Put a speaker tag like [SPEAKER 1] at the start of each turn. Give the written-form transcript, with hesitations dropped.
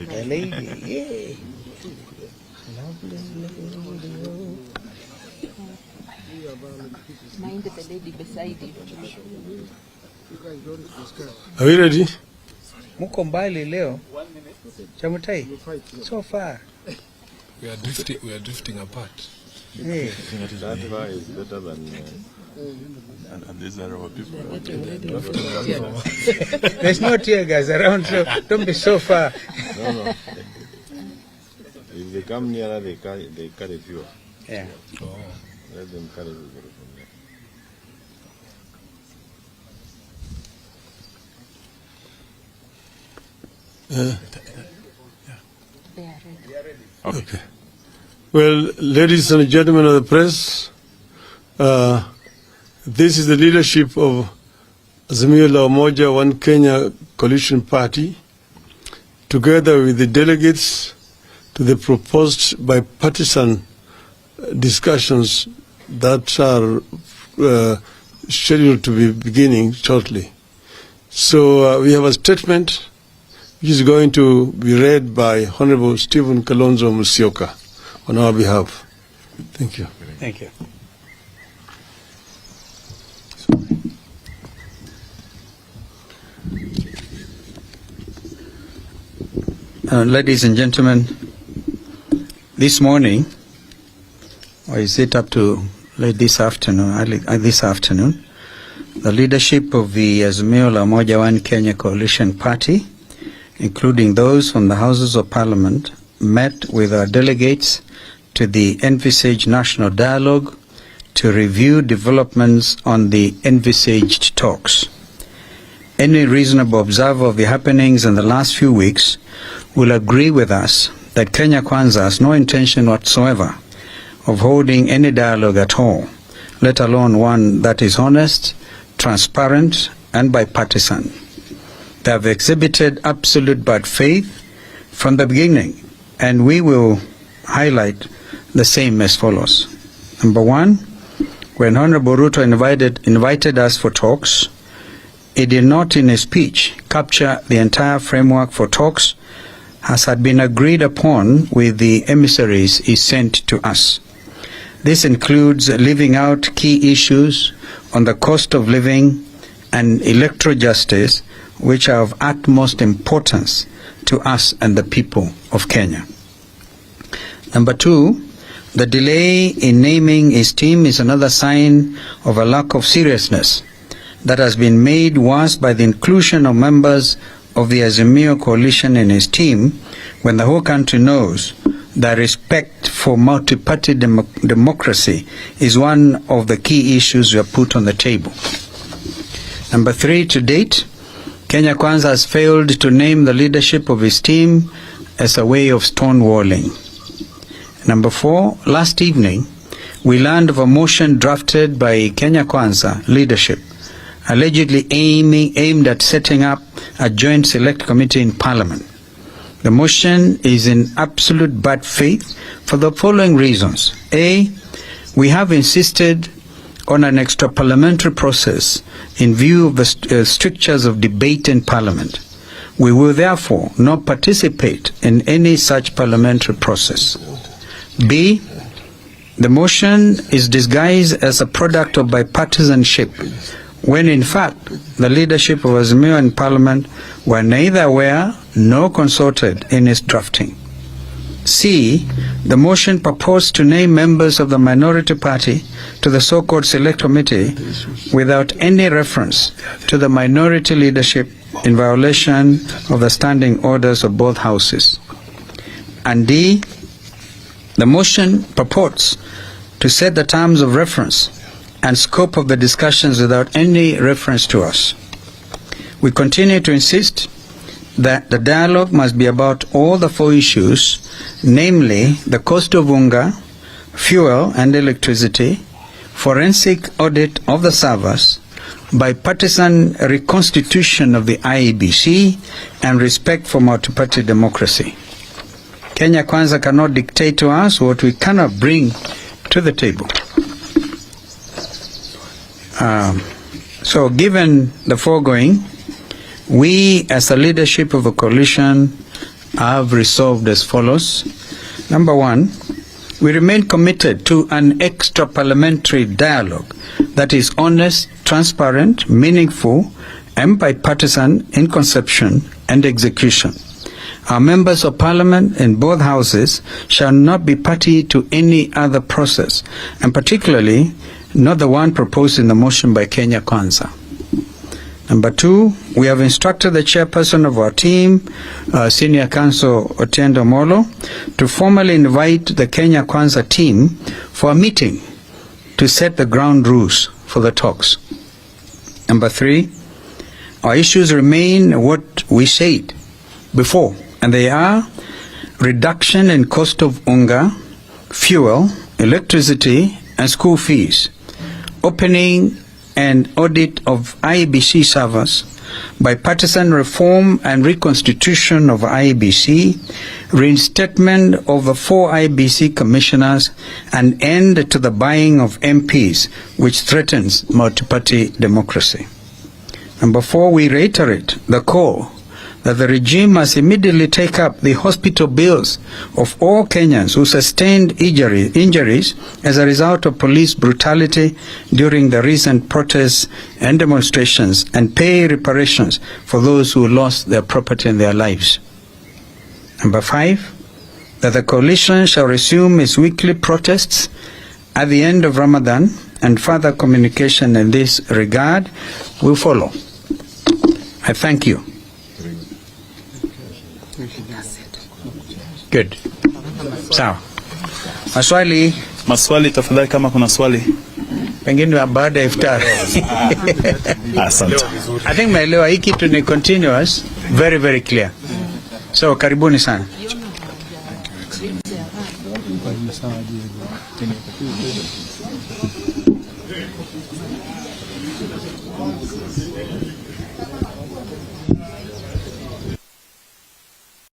[SPEAKER 1] The lady, yeah.
[SPEAKER 2] Mind the lady beside you.
[SPEAKER 3] Are we ready?
[SPEAKER 1] Muko mbali leo. Chamutai. So far.
[SPEAKER 3] We are drifting apart.
[SPEAKER 1] Yeah.
[SPEAKER 4] That far is better than and these are our people.
[SPEAKER 1] There's no tear gas around, so don't be so far.
[SPEAKER 4] No. If they come nearer, they carry fuel.
[SPEAKER 1] Yeah.
[SPEAKER 3] Oh.
[SPEAKER 4] Let them carry fuel from there.
[SPEAKER 3] Okay. Well, ladies and gentlemen of the press, this is the leadership of Azimio la Umoja One Kenya Coalition Party, together with the delegates to the proposed bipartisan discussions that are scheduled to be beginning shortly. So we have a statement which is going to be read by Honorable Stephen Kalonzo Musyoka on our behalf. Thank you.
[SPEAKER 1] Thank you.
[SPEAKER 5] Ladies and gentlemen, this morning, or is it up to late this afternoon, the leadership of the Azimio la Umoja One Kenya Coalition Party, including those from the Houses of Parliament, met with our delegates to the envisaged national dialogue to review developments on the envisaged talks. Any reasonable observer of the happenings in the last few weeks will agree with us that Kenya Kwanza has no intention whatsoever of holding any dialogue at all, let alone one that is honest, transparent, and bipartisan. They have exhibited absolute bad faith from the beginning, and we will highlight the same as follows. Number one, when Honorable Ruto invited us for talks, he did not in his speech capture the entire framework for talks as had been agreed upon with the emissaries he sent to us. This includes leaving out key issues on the cost of living and electoral justice, which are of utmost importance to us and the people of Kenya. Number two, the delay in naming his team is another sign of a lack of seriousness that has been made worse by the inclusion of members of the Azimio coalition in his team, when the whole country knows that respect for multi-party democracy is one of the key issues we have put on the table. Number three, to date, Kenya Kwanza has failed to name the leadership of his team as a way of stonewalling. Number four, last evening, we learned of a motion drafted by Kenya Kwanza leadership, allegedly aimed at setting up a joint select committee in Parliament. The motion is in absolute bad faith for the following reasons. A, we have insisted on an extra-parliamentary process in view of the strictures of debate in Parliament. We will therefore not participate in any such parliamentary process. B, the motion is disguised as a product of bipartisanship, when in fact the leadership of Azimio in Parliament were neither aware nor consulted in its drafting. C, the motion proposed to name members of the minority party to the so-called select committee without any reference to the minority leadership, in violation of the standing orders of both houses. And D, the motion purports to set the terms of reference and scope of the discussions without any reference to us. We continue to insist that the dialogue must be about all the 4 issues, namely the cost of unga, fuel and electricity, forensic audit of the servers, bipartisan reconstitution of the IEBC, and respect for multi-party democracy. Kenya Kwanza cannot dictate to us what we cannot bring to the table. So given the foregoing, we as the leadership of a coalition have resolved as follows. Number 1, we remain committed to an extra-parliamentary dialogue that is honest, transparent, meaningful, and bipartisan in conception and execution. Our members of parliament in both houses shall not be party to any other process, and particularly not the one proposed in the motion by Kenya Kwanza. Number 2, we have instructed the chairperson of our team, Senior Counsel Otiendo Molo, to formally invite the Kenya Kwanza team for a meeting to set the ground rules for the talks. Number 3, our issues remain what we said before, and they are reduction in cost of unga, fuel, electricity, and school fees, opening and audit of IEBC servers, bipartisan reform and reconstitution of IEBC, reinstatement of the 4 IEBC commissioners, and end to the buying of MPs, which threatens multi-party democracy. Number 4, we reiterate the call that the regime must immediately take up the hospital bills of all Kenyans who sustained injuries as a result of police brutality during the recent protests and demonstrations, and pay reparations for those who lost their property and their lives. Number 5, that the coalition shall resume its weekly protests at the end of Ramadan, and further communication in this regard will follow. I thank you. Good. Sawa.
[SPEAKER 2] Maswali tafadhali, kama kuna swali.
[SPEAKER 5] Pengine baada ya iftar.
[SPEAKER 2] Asante.
[SPEAKER 5] I think maelewa hii kitu ni continuous, very very clear. So karibuni sana.